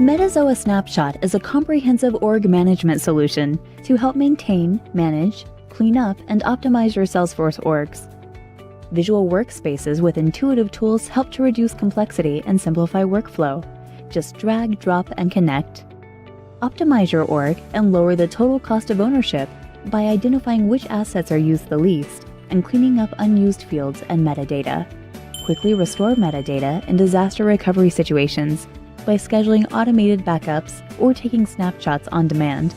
Metazoa Snapshot is a comprehensive org management solution to help maintain, manage, clean up, and optimize your Salesforce orgs. Visual workspaces with intuitive tools help to reduce complexity and simplify workflow. Just drag, drop, and connect. Optimize your org and lower the total cost of ownership by identifying which assets are used the least and cleaning up unused fields and metadata. Quickly restore metadata in disaster recovery situations by scheduling automated backups or taking snapshots on demand.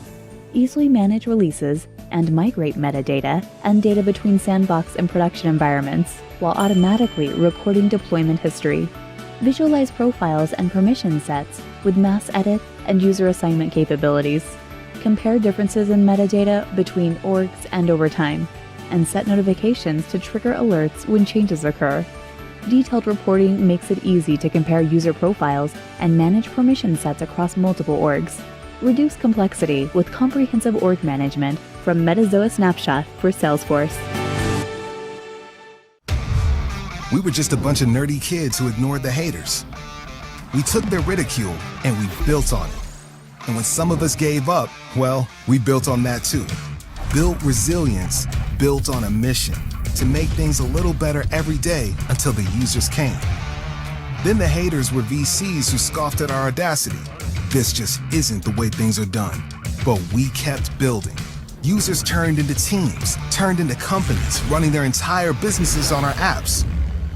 Easily manage releases and migrate metadata and data between sandbox and production environments while automatically recording deployment history. Visualize profiles and permission sets with mass edit and user assignment capabilities. Compare differences in metadata between orgs and over time, and set notifications to trigger alerts when changes occur. Detailed reporting makes it easy to compare user profiles and manage permission sets across multiple orgs. Reduce complexity with comprehensive org management from Metazoa Snapshot for Salesforce. We were just a bunch of nerdy kids who ignored the haters. We took their ridicule and we built on it. And when some of us gave up, well, we built on that too. Built resilience, built on a mission to make things a little better every day until the users came. Then the haters were VCs who scoffed at our audacity. This just isn't the way things are done. But we kept building. Users turned into teams, turned into companies, running their entire businesses on our apps.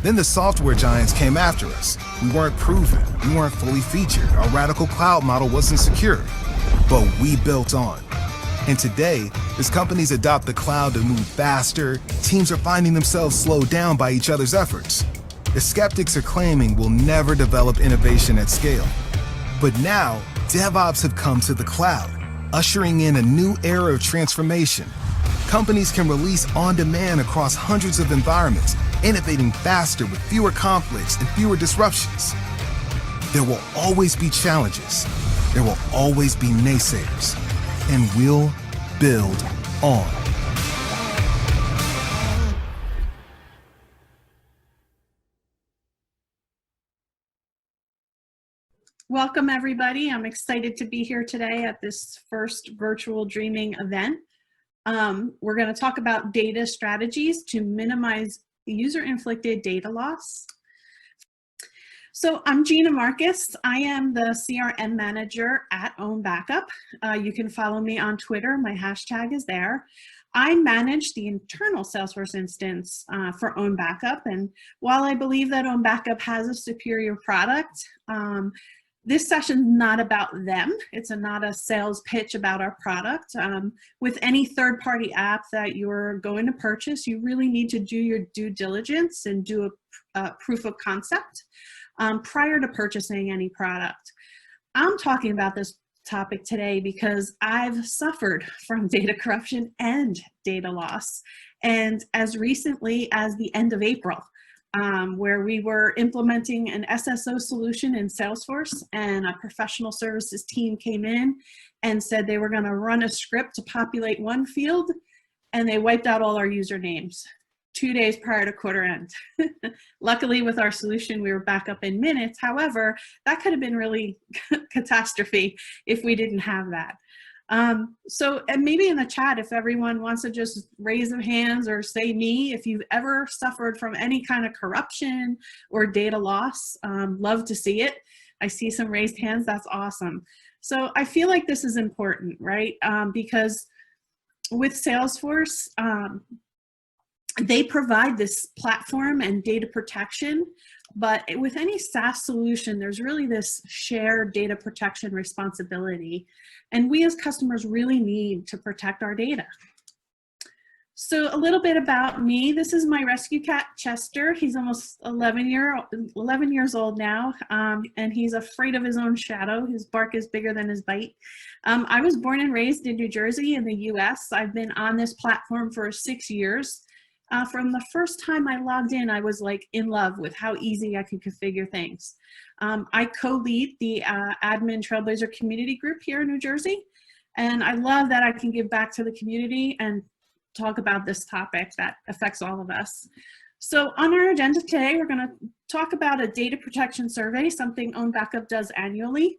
Then the software giants came after us. We weren't proven, we weren't fully featured, our radical cloud model wasn't secure. But we built on. And today, as companies adopt the cloud to move faster, teams are finding themselves slowed down by each other's efforts. The skeptics are claiming we'll never develop innovation at scale. But now, DevOps have come to the cloud, ushering in a new era of transformation. Companies can release on demand across hundreds of environments, innovating faster with fewer conflicts and fewer disruptions. There will always be challenges. There will always be naysayers. And we'll build on. Welcome, everybody. I'm excited to be here today at this first virtual Dreaming event. We're going to talk about data strategies to minimize user-inflicted data loss. So I'm Gina Marcus. I am the CRM manager at Own Backup. You can follow me on Twitter. My hashtag is there. I manage the internal Salesforce instance for Own Backup. And while I believe that Own Backup has a superior product, this session is not about them. It's not a sales pitch about our product. With any third-party app that you're going to purchase, you really need to do your due diligence and do a proof of concept prior to purchasing any product. I'm talking about this topic today because I've suffered from data corruption and data loss. And as recently as the end of April, where we were implementing an SSO solution in Salesforce, and a professional services team came in and said they were going to run a script to populate one field, and they wiped out all our usernames 2 days prior to quarter end. Luckily, with our solution, we were back up in minutes. However, that could have been really catastrophe if we didn't have that. And maybe in the chat, if everyone wants to just raise their hands or say me, if you've ever suffered from any kind of corruption or data loss, love to see it. I see some raised hands, that's awesome. So I feel like this is important, right? Because with Salesforce, they provide this platform and data protection, but with any SaaS solution, there's really this shared data protection responsibility. And we as customers really need to protect our data. So a little bit about me. This is my rescue cat, Chester. He's almost 11 years old now, and he's afraid of his own shadow. His bark is bigger than his bite. I was born and raised in New Jersey in the US. I've been on this platform for 6 years. From the first time I logged in, I was like in love with how easy I could configure things. I co-lead the admin Trailblazer community group here in New Jersey. And I love that I can give back to the community and talk about this topic that affects all of us. So on our agenda today, we're going to talk about a data protection survey, something Own Backup does annually.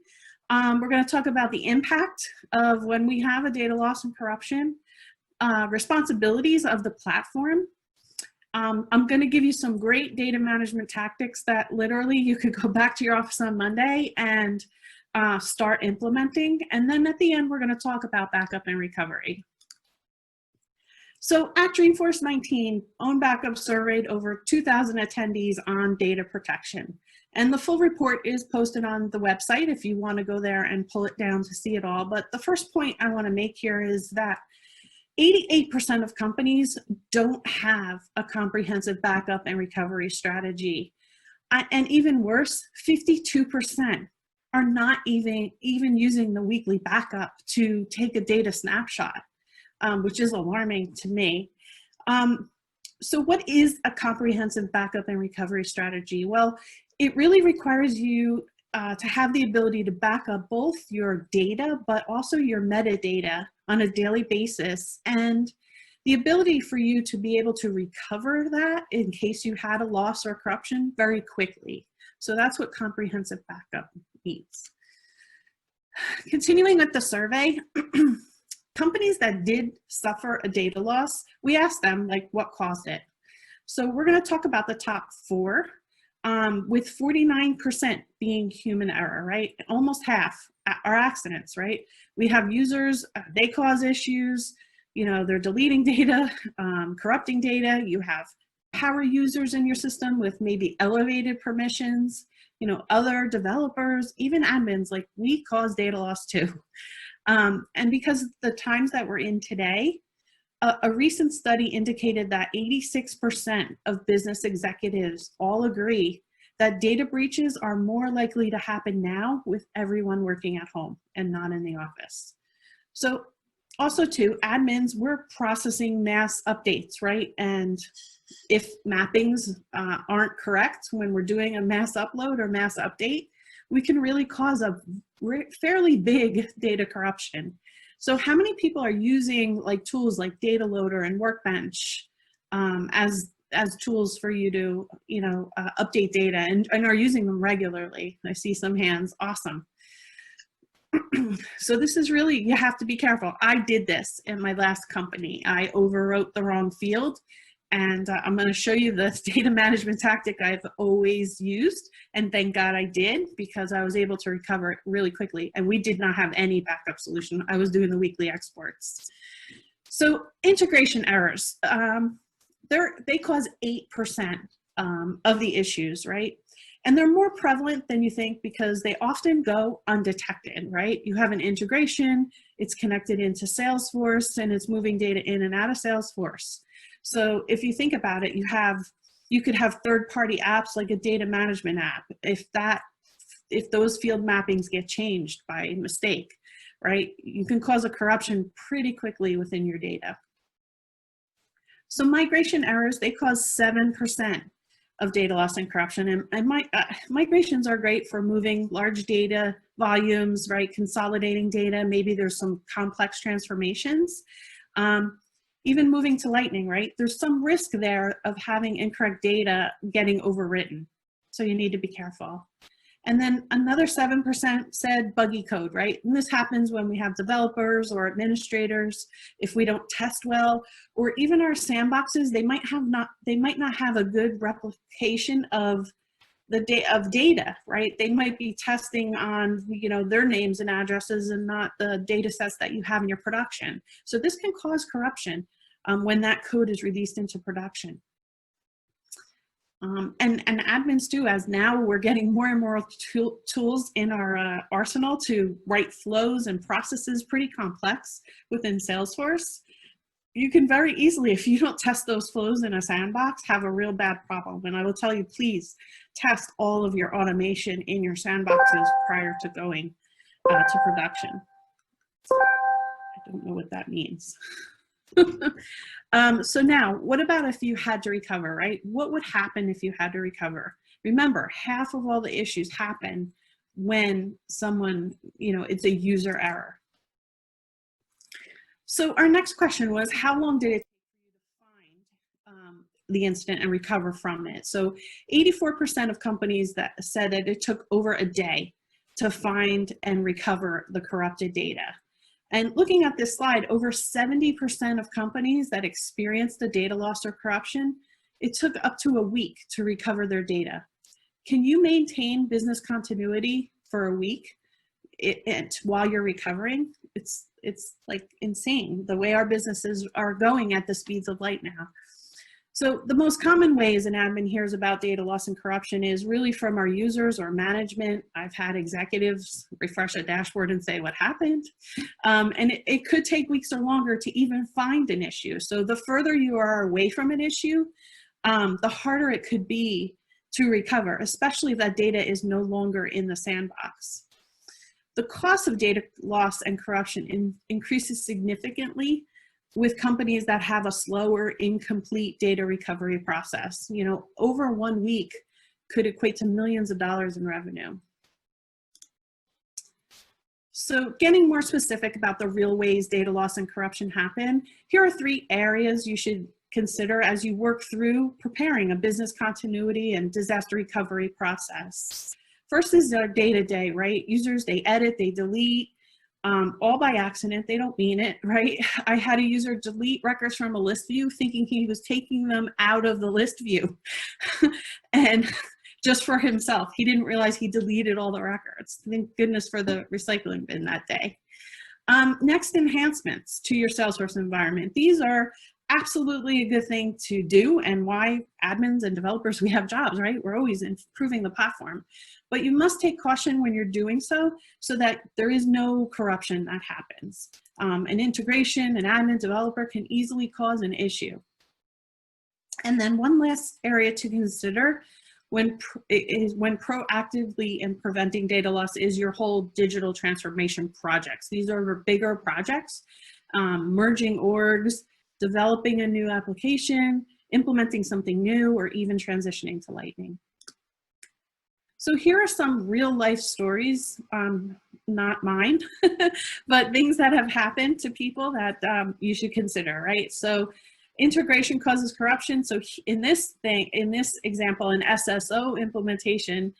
We're going to talk about the impact of when we have a data loss and corruption, responsibilities of the platform. I'm going to give you some great data management tactics that literally you could go back to your office on Monday and start implementing. And then at the end, we're going to talk about backup and recovery. So at Dreamforce 19, Own Backup surveyed over 2,000 attendees on data protection. And the full report is posted on the website if you want to go there and pull it down to see it all. But the first point I want to make here is that 88% of companies don't have a comprehensive backup and recovery strategy. And even worse, 52% are not even using the weekly backup to take a data snapshot, which is alarming to me. So what is a comprehensive backup and recovery strategy? Well, it really requires you to have the ability to back up both your data, but also your metadata on a daily basis, and the ability for you to be able to recover that in case you had a loss or corruption very quickly. So that's what comprehensive backup means. Continuing with the survey, companies that did suffer a data loss, we asked them like what caused it. So we're going to talk about the top 4. With 49% being human error, right? Almost half are accidents, right? We have users, they cause issues, you know, they're deleting data, corrupting data. You have power users in your system with maybe elevated permissions, you know, other developers, even admins, like we cause data loss too. And because the times that we're in today, a recent study indicated that 86% of business executives all agree that data breaches are more likely to happen now with everyone working at home and not in the office. So also too, admins, we're processing mass updates, right? And if mappings aren't correct when we're doing a mass upload or mass update, we can really cause a fairly big data corruption. So how many people are using like tools like Data Loader and Workbench as tools for you to, you know, update data and are using them regularly? I see some hands, awesome. So this is really, you have to be careful. I did this in my last company. I overwrote the wrong field. And I'm going to show you the data management tactic I've always used. And thank God I did, because I was able to recover it really quickly. And we did not have any backup solution. I was doing the weekly exports. So integration errors, they cause 8% of the issues, right? And they're more prevalent than you think because they often go undetected, right? You have an integration, it's connected into Salesforce, and it's moving data in and out of Salesforce. So if you think about it, you could have third-party apps like a data management app. If those field mappings get changed by mistake, right? You can cause a corruption pretty quickly within your data. So migration errors, they cause 7% of data loss and corruption. And migrations are great for moving large data volumes, right? Consolidating data, maybe there's some complex transformations. Even moving to Lightning, right? There's some risk there of having incorrect data getting overwritten. So you need to be careful. And then another 7% said buggy code, right? And this happens when we have developers or administrators, if we don't test well, or even our sandboxes, they might not have a good replication of data, right? They might be testing on, you know, their names and addresses and not the data sets that you have in your production. So this can cause corruption when that code is released into production. And admins too, as now we're getting more and more tools in our arsenal to write flows and processes pretty complex within Salesforce. You can very easily, if you don't test those flows in a sandbox, have a real bad problem. And I will tell you, please test all of your automation in your sandboxes prior to going to production. I don't know what that means. So now, what about if you had to recover, right? What would happen if you had to recover? Remember, half of all the issues happen when someone, you know, it's a user error. So our next question was, how long did it take for you to find the incident and recover from it? So 84% of companies that said that it took over a day to find and recover the corrupted data. And looking at this slide, over 70% of companies that experienced a data loss or corruption, it took up to a week to recover their data. Can you maintain business continuity for a week while you're recovering? It's like insane the way our businesses are going at the speeds of light now. So the most common ways an admin hears about data loss and corruption is really from our users or management. I've had executives refresh a dashboard and say, what happened? And it could take weeks or longer to even find an issue. So the further you are away from an issue, the harder it could be to recover, especially if that data is no longer in the sandbox. The cost of data loss and corruption increases significantly with companies that have a slower, incomplete data recovery process. You know, over 1 week could equate to millions of dollars in revenue. So getting more specific about the real ways data loss and corruption happen, here are 3 areas you should consider as you work through preparing a business continuity and disaster recovery process. First is our day-to-day, right? Users, they edit, they delete, all by accident, they don't mean it, right? I had a user delete records from a list view thinking he was taking them out of the list view and just for himself. He didn't realize he deleted all the records. Thank goodness for the recycling bin that day. Next, enhancements to your Salesforce environment. These are absolutely a good thing to do, and why admins and developers, we have jobs, right? We're always improving the platform. But you must take caution when you're doing so that there is no corruption that happens. An integration, an admin developer can easily cause an issue. And then one last area to consider when proactively and preventing data loss is your whole digital transformation projects. These are bigger projects, merging orgs, developing a new application, implementing something new, or even transitioning to Lightning. So here are some real life stories, not mine, but things that have happened to people that you should consider, right? So integration causes corruption. So in this example, an SSO implementation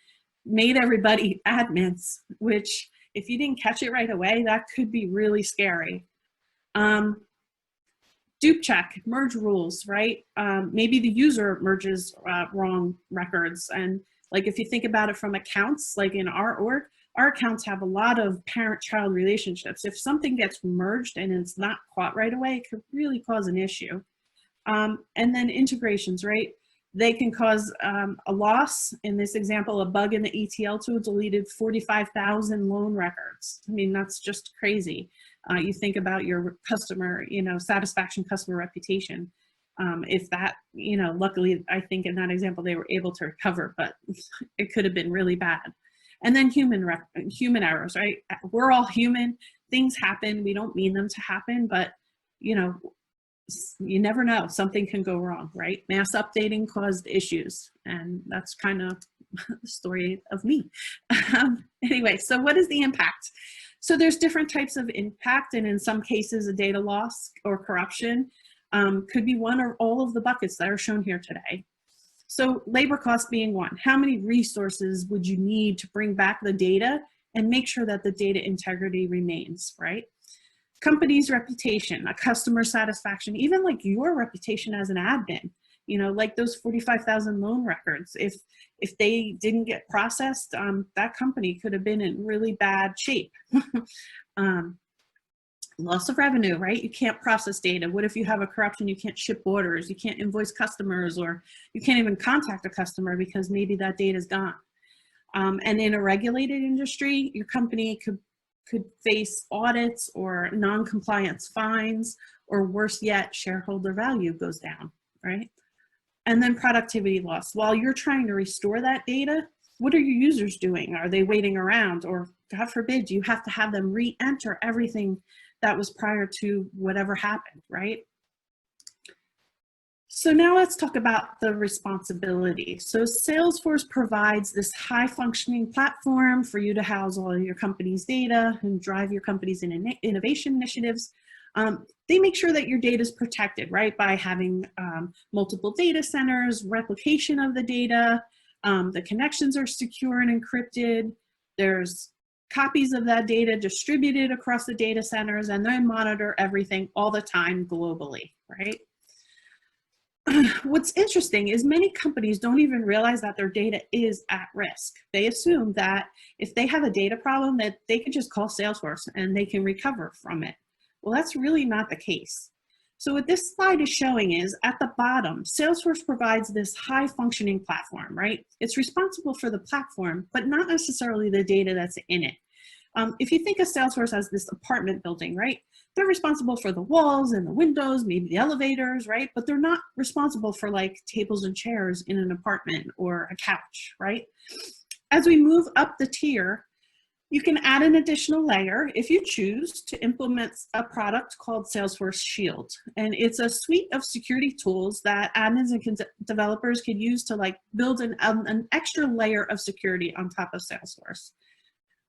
made everybody admins, which if you didn't catch it right away, that could be really scary. Dupe check, merge rules, right? Maybe the user merges wrong records. And like if you think about it from accounts, like in our org, our accounts have a lot of parent-child relationships. If something gets merged and it's not caught right away, it could really cause an issue. And then integrations, right? They can cause a loss. In this example, a bug in the ETL tool deleted 45,000 loan records. I mean, that's just crazy. You think about your customer, satisfaction, customer reputation. If that, luckily, I think in that example, they were able to recover, but it could have been really bad. And then human errors, right? We're all human. Things happen. We don't mean them to happen, but, you never know. Something can go wrong, right? Mass updating caused issues, and that's kind of the story of me. Anyway, so what is the impact? So there's different types of impact, and in some cases, a data loss or corruption could be one or all of the buckets that are shown here today. So labor costs being one. How many resources would you need to bring back the data and make sure that the data integrity remains, right? Company's reputation, a customer satisfaction, even like your reputation as an admin, like those 45,000 loan records. If they didn't get processed, that company could have been in really bad shape. Loss of revenue, right? You can't process data. What if you have a corruption? You can't ship orders, you can't invoice customers, or you can't even contact a customer because maybe that data is gone. And in a regulated industry, your company could face audits or non-compliance fines, or worse yet, shareholder value goes down, right? And then productivity loss. While you're trying to restore that data, what are your users doing? Are they waiting around? Or God forbid, you have to have them re-enter everything that was prior to whatever happened, right? So now let's talk about the responsibility. So Salesforce provides this high functioning platform for you to house all of your company's data and drive your company's innovation initiatives. They make sure that your data is protected, right? By having multiple data centers, replication of the data, the connections are secure and encrypted. There's copies of that data distributed across the data centers, and they monitor everything all the time globally, right? What's interesting is many companies don't even realize that their data is at risk. They assume that if they have a data problem that they can just call Salesforce and they can recover from it. Well, that's really not the case. So what this slide is showing is at the bottom, Salesforce provides this high functioning platform, right? It's responsible for the platform, but not necessarily the data that's in it. If you think of Salesforce as this apartment building, right? They're responsible for the walls and the windows, maybe the elevators, right? But they're not responsible for like tables and chairs in an apartment or a couch, right? As we move up the tier, you can add an additional layer if you choose to implement a product called Salesforce Shield. And it's a suite of security tools that admins and developers could use to like build an extra layer of security on top of Salesforce.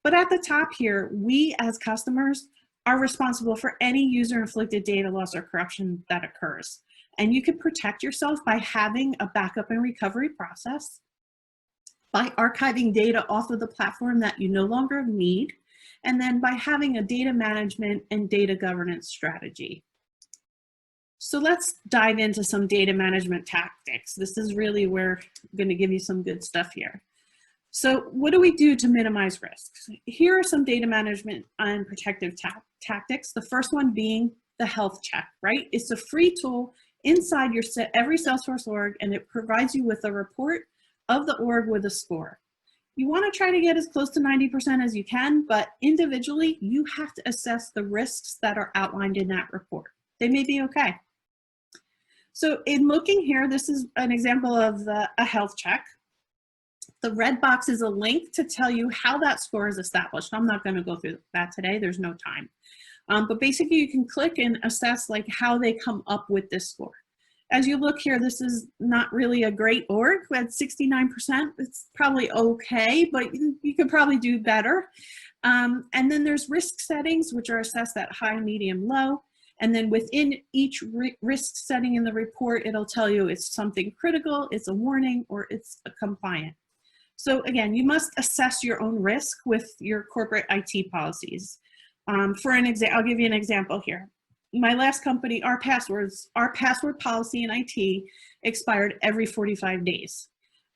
But at the top here, we as customers are responsible for any user-inflicted data loss or corruption that occurs. And you can protect yourself by having a backup and recovery process, by archiving data off of the platform that you no longer need, and then by having a data management and data governance strategy. So let's dive into some data management tactics. This is really where I'm going to give you some good stuff here. So what do we do to minimize risks? Here are some data management and protective tactics. The first one being the health check, right? It's a free tool inside your every Salesforce org, and it provides you with a report of the org with a score. You want to try to get as close to 90% as you can, but individually, you have to assess the risks that are outlined in that report. They may be okay. So in looking here, this is an example of a health check. The red box is a link to tell you how that score is established. I'm not going to go through that today. There's no time. But basically, you can click and assess like how they come up with this score. As you look here, this is not really a great org. We had 69%. It's probably okay, but you could probably do better. And then there's risk settings, which are assessed at high, medium, low. And then within each risk setting in the report, it'll tell you it's something critical, it's a warning, or it's a compliant. So again, you must assess your own risk with your corporate IT policies. For an example, I'll give you an example here. My last company, our password policy in IT expired every 45 days.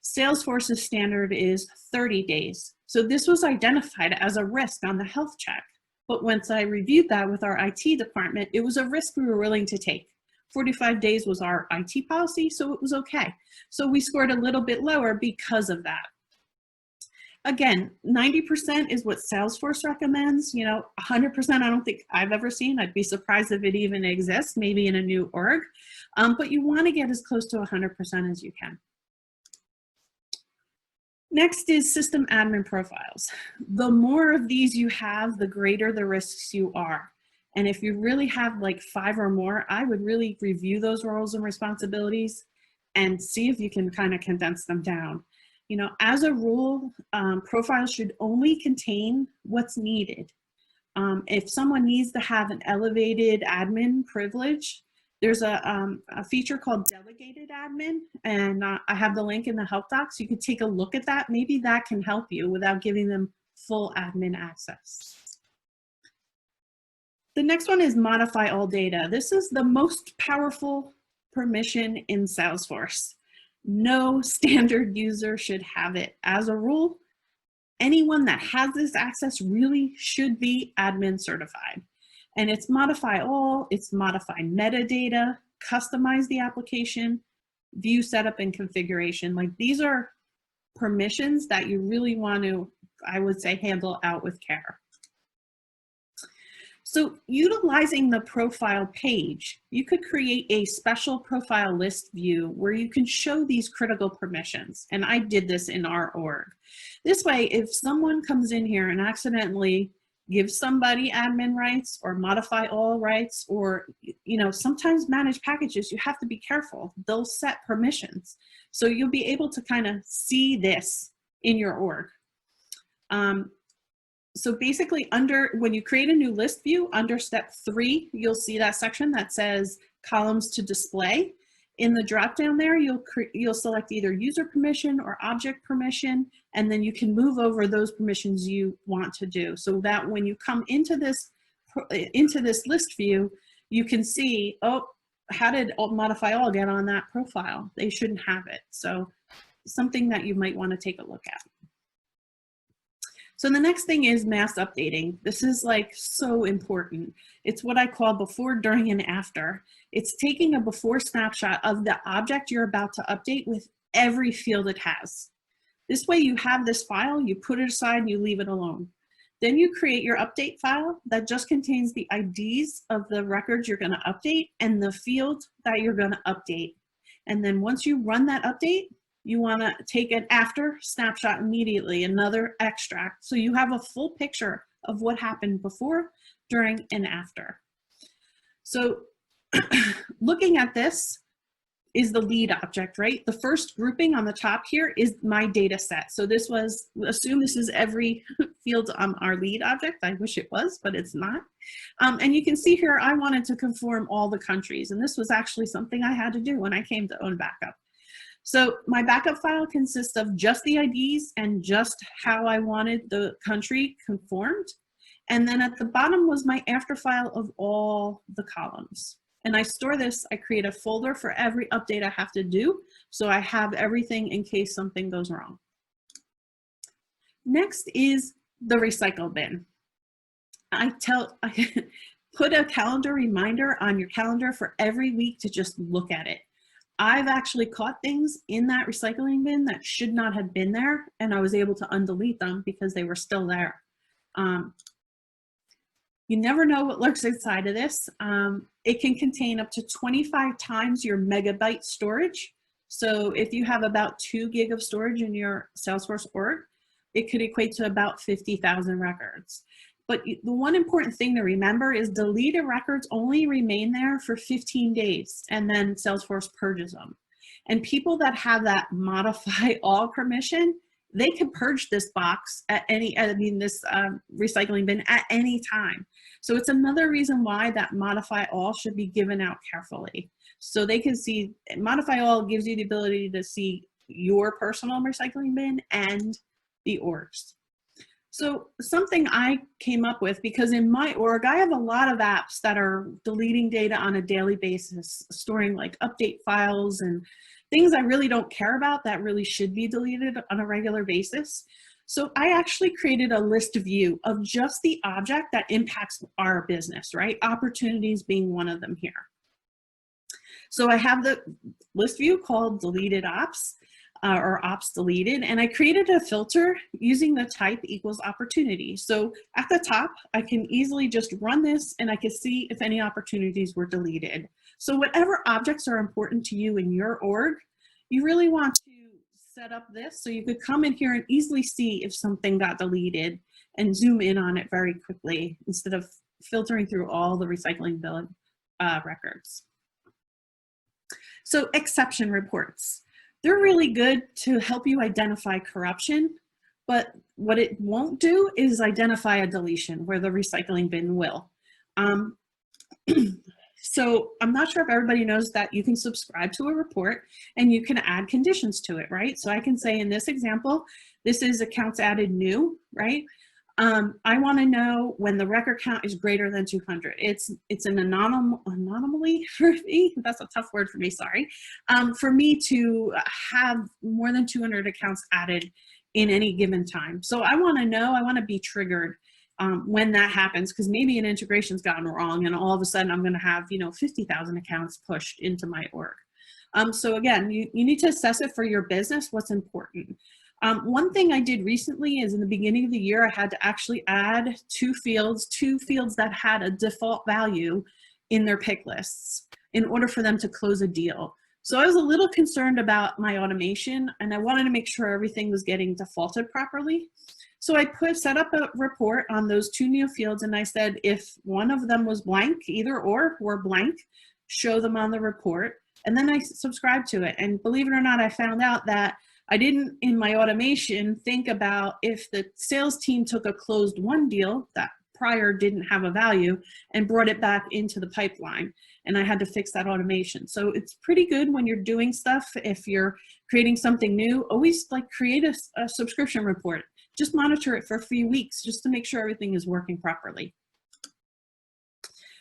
Salesforce's standard is 30 days. So this was identified as a risk on the health check. But once I reviewed that with our IT department, it was a risk we were willing to take. 45 days was our IT policy, so it was okay. So we scored a little bit lower because of that. Again, 90% is what Salesforce recommends. 100% I don't think I've ever seen. I'd be surprised if it even exists, maybe in a new org. But you want to get as close to 100% as you can. Next is system admin profiles. The more of these you have, the greater the risks you are. And if you really have like 5 or more, I would really review those roles and responsibilities and see if you can kind of condense them down. As a rule, profiles should only contain what's needed. If someone needs to have an elevated admin privilege, there's a feature called delegated admin, and I have the link in the help docs. You could take a look at that. Maybe that can help you without giving them full admin access. The next one is modify all data. This is the most powerful permission in Salesforce. No standard user should have it. As a rule, anyone that has this access really should be admin certified. And it's modify all, it's modify metadata, customize the application, view setup and configuration. Like these are permissions that you really want to, I would say, handle out with care. So utilizing the profile page, you could create a special profile list view where you can show these critical permissions. And I did this in our org. This way, if someone comes in here and accidentally gives somebody admin rights or modify all rights, or sometimes manage packages, you have to be careful. They'll set permissions. So you'll be able to kind of see this in your org. So basically when you create a new list view, under step 3, you'll see that section that says columns to display. In the drop down there, you'll select either user permission or object permission, and then you can move over those permissions you want to do, so that when you come into this list view, you can see, oh, how did modify all get on that profile? They shouldn't have it. So something that you might want to take a look at. So the next thing is mass updating. This is like so important. It's what I call before, during, and after. It's taking a before snapshot of the object you're about to update with every field it has. This way you have this file, you put it aside and you leave it alone. Then you create your update file that just contains the IDs of the records you're going to update and the field that you're going to update. And then once you run that update, you want to take an after snapshot immediately, another extract, so you have a full picture of what happened before, during, and after. So looking at this is the lead object, right? The first grouping on the top here is my data set. So this was, assume this is every field on our lead object. I wish it was, but it's not. And you can see here, I wanted to conform all the countries, and this was actually something I had to do when I came to own backup. So my backup file consists of just the IDs and just how I wanted the country conformed. And then at the bottom was my after file of all the columns. And I store this, I create a folder for every update I have to do, so I have everything in case something goes wrong. Next is the recycle bin. I put a calendar reminder on your calendar for every week to just look at it. I've actually caught things in that recycling bin that should not have been there, and I was able to undelete them because they were still there. You never know what lurks inside of this. It can contain up to 25 times your megabyte storage. So if you have about 2 gig of storage in your Salesforce org, it could equate to about 50,000 records. But the one important thing to remember is deleted records only remain there for 15 days, and then Salesforce purges them. And people that have that modify all permission, they can purge this box at any, this recycling bin at any time. So it's another reason why that modify all should be given out carefully. So they can see, modify all gives you the ability to see your personal recycling bin and the org's. So something I came up with, because in my org, I have a lot of apps that are deleting data on a daily basis, storing like update files and things I really don't care about that really should be deleted on a regular basis. So I actually created a list view of just the object that impacts our business, right? Opportunities being one of them here. So I have the list view called deleted ops. Or ops deleted, and I created a filter using the type equals opportunity. So at the top, I can easily just run this and I can see if any opportunities were deleted. So whatever objects are important to you in your org, you really want to set up this so you could come in here and easily see if something got deleted and zoom in on it very quickly instead of filtering through all the recycling bill records. So exception reports. They're really good to help you identify corruption, but what it won't do is identify a deletion where the recycling bin will. So I'm not sure if everybody knows that you can subscribe to a report and you can add conditions to it, right? So I can say in this example, this is accounts added new, right? I want to know when the record count is greater than 200. It's an anomaly for me. That's a tough word for me, sorry. For me to have more than 200 accounts added in any given time. So I want to know, I want to be triggered when that happens, because maybe an integration's gotten wrong and all of a sudden I'm going to have 50,000 accounts pushed into my org. So again, you need to assess it for your business, what's important. One thing I did recently is in the beginning of the year, I had to actually add two fields that had a default value in their pick lists in order for them to close a deal. So I was a little concerned about my automation and I wanted to make sure everything was getting defaulted properly. So I set up a report on those two new fields and I said, if one of them was blank, either or were blank, show them on the report. And then I subscribed to it. And believe it or not, I found out that I didn't, in my automation, think about if the sales team took a closed won deal that prior didn't have a value and brought it back into the pipeline. and I had to fix that automation. So it's pretty good when you're doing stuff. If you're creating something new, always like create a subscription report. Just monitor it for a few weeks just to make sure everything is working properly.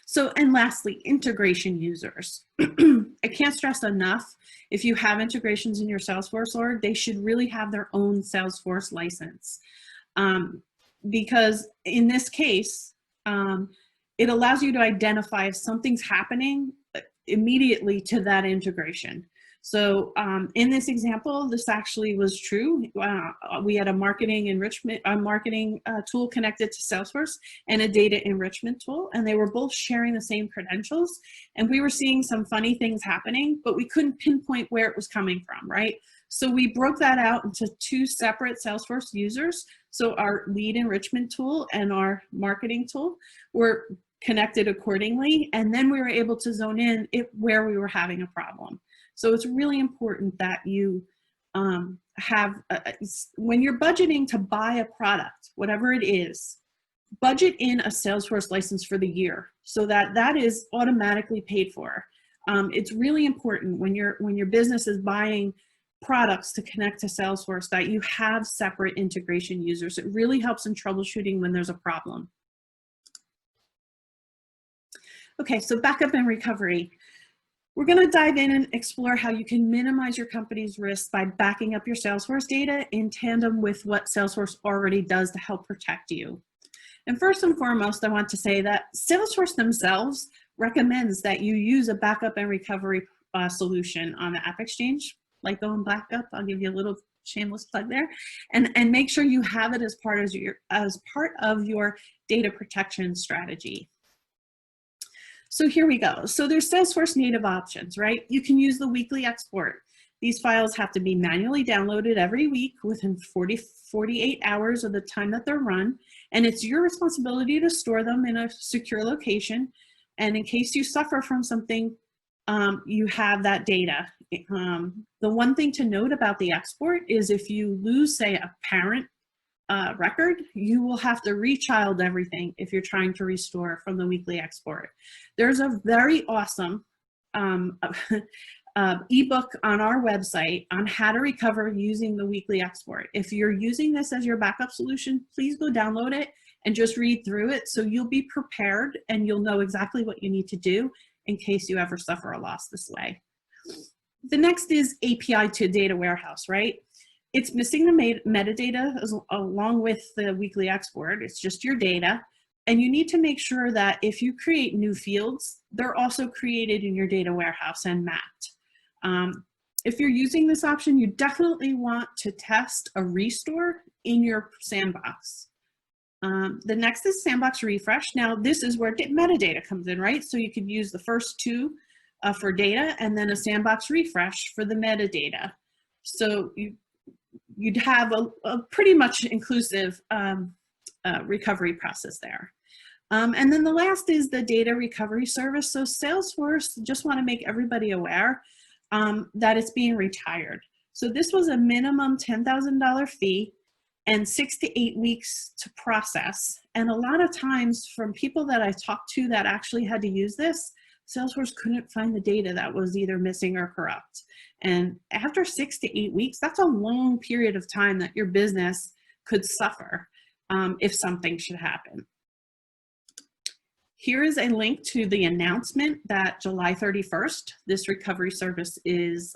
So, and lastly, integration users. I can't stress enough, if you have integrations in your Salesforce org, they should really have their own Salesforce license. Because in this case, it allows you to identify if something's happening immediately to that integration. So in this example, this actually was true. We had a marketing enrichment, tool connected to Salesforce and a data enrichment tool, and they were both sharing the same credentials. And we were seeing some funny things happening, but we couldn't pinpoint where it was coming from, right? So we broke that out into two separate Salesforce users. So our lead enrichment tool and our marketing tool were connected accordingly. And then we were able to zone in where we were having a problem. So it's really important that you have, when you're budgeting to buy a product, whatever it is, budget in a Salesforce license for the year so that that is automatically paid for. It's really important when your business is buying products to connect to Salesforce that you have separate integration users. It really helps in troubleshooting when there's a problem. Okay, so backup and recovery. We're going to dive in and explore how you can minimize your company's risk by backing up your Salesforce data in tandem with what Salesforce already does to help protect you. And first and foremost, I want to say that Salesforce themselves recommends that you use a backup and recovery solution on the AppExchange, like Going Backup. I'll give you a little shameless plug there, and make sure you have it as part of your data protection strategy. So here we go. So there's Salesforce native options, right? You can use the weekly export. These files have to be manually downloaded every week within 48 hours of the time that they're run. And it's your responsibility to store them in a secure location. And in case you suffer from something, you have that data. The one thing to note about the export is if you lose, say, a parent record, you will have to rechild everything if you're trying to restore from the weekly export. There's a very awesome ebook on our website on how to recover using the weekly export. If you're using this as your backup solution, please go download it and just read through it so you'll be prepared and you'll know exactly what you need to do in case you ever suffer a loss this way. The next is API to data warehouse, right? It's missing the metadata along with the weekly export. It's just your data. And you need to make sure that if you create new fields, they're also created in your data warehouse and mapped. If you're using this option, you definitely want to test a restore in your sandbox. The next is sandbox refresh. Now, this is where metadata comes in, right? So you could use the first two for data and then a sandbox refresh for the metadata. So you'd have a pretty much inclusive recovery process there. And then the last is the data recovery service. So Salesforce just want to make everybody aware that it's being retired. So this was a minimum $10,000 fee and 6 to 8 weeks to process. And a lot of times from people that I talked to that actually had to use this, Salesforce couldn't find the data that was either missing or corrupt. And after 6 to 8 weeks, that's a long period of time that your business could suffer if something should happen. Here is a link to the announcement that July 31st, this recovery service is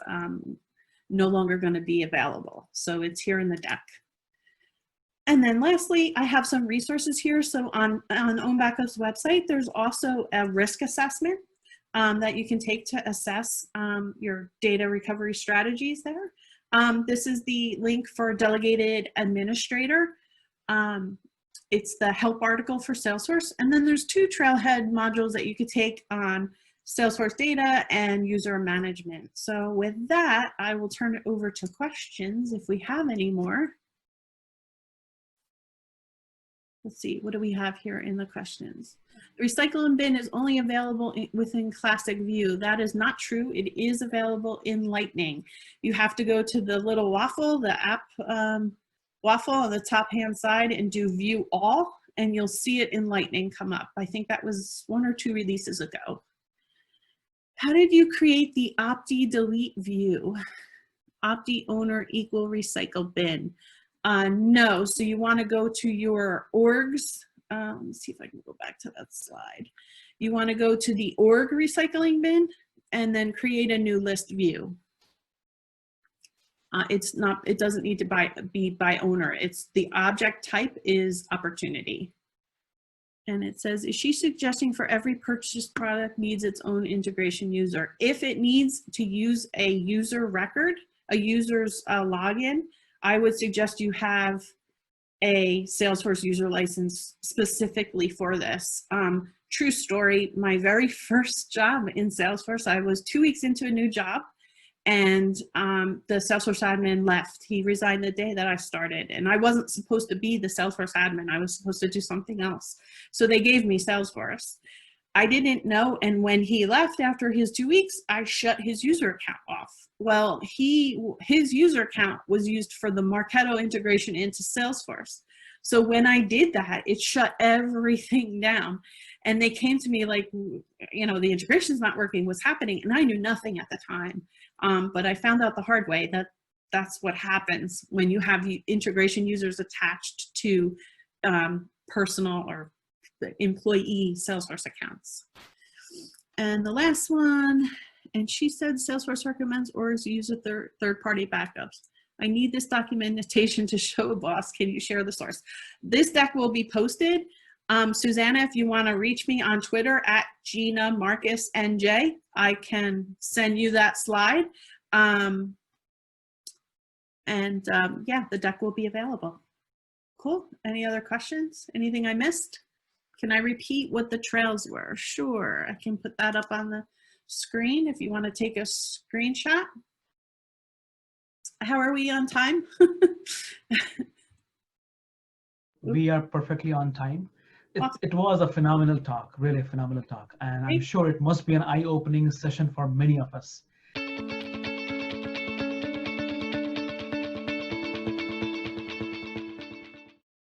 no longer going to be available. So it's here in the deck. And then lastly, I have some resources here. So on OwnBackup's website, there's also a risk assessment that you can take to assess your data recovery strategies there. This is the link for delegated administrator. It's the help article for Salesforce. And then there's 2 Trailhead modules that you could take on Salesforce data and user management. So with that, I will turn it over to questions if we have any more. Let's see, what do we have here in the questions? The recycle and bin is only available within Classic View. That is not true. It is available in Lightning. You have to go to the little waffle, the app waffle on the top hand side and do View All, and you'll see it in Lightning come up. I think that was 1 or 2 releases ago. How did you create the opti delete view? Opti owner equal recycle bin. No, so you want to go to your orgs. Let's see if I can go back to that slide. You want to go to the org recycling bin and then create a new list view. It doesn't need to be by owner. It's the object type is opportunity. And it says, is she suggesting for every purchased product needs its own integration user? If it needs to use a user record, a user's login, I would suggest you have a Salesforce user license specifically for this. True story, my very first job in Salesforce, I was 2 weeks into a new job, and the Salesforce admin left. He resigned the day that I started, and I wasn't supposed to be the Salesforce admin. I was supposed to do something else. So they gave me Salesforce. I didn't know, and when he left after his 2 weeks, I shut his user account off. Well, his user account was used for the Marketo integration into Salesforce. So when I did that, it shut everything down. And they came to me like, you know, the integration's not working, what's happening? And I knew nothing at the time. But I found out the hard way that that's what happens when you have integration users attached to personal or employee Salesforce accounts. And the last one, and she said Salesforce recommends orgs use a third-party backups. I need this documentation to show a boss. Can you share the source? This deck will be posted. Susanna, if you want to reach me on Twitter at Gina Marcus NJ, I can send you that slide. Yeah, the deck will be available. Cool. Any other questions? Anything I missed? Can I repeat what the trails were? Sure. I can put that up on the screen if you want to take a screenshot. How are we on time? We are perfectly on time. It was a phenomenal talk, really a phenomenal talk. And I'm sure it must be an eye-opening session for many of us.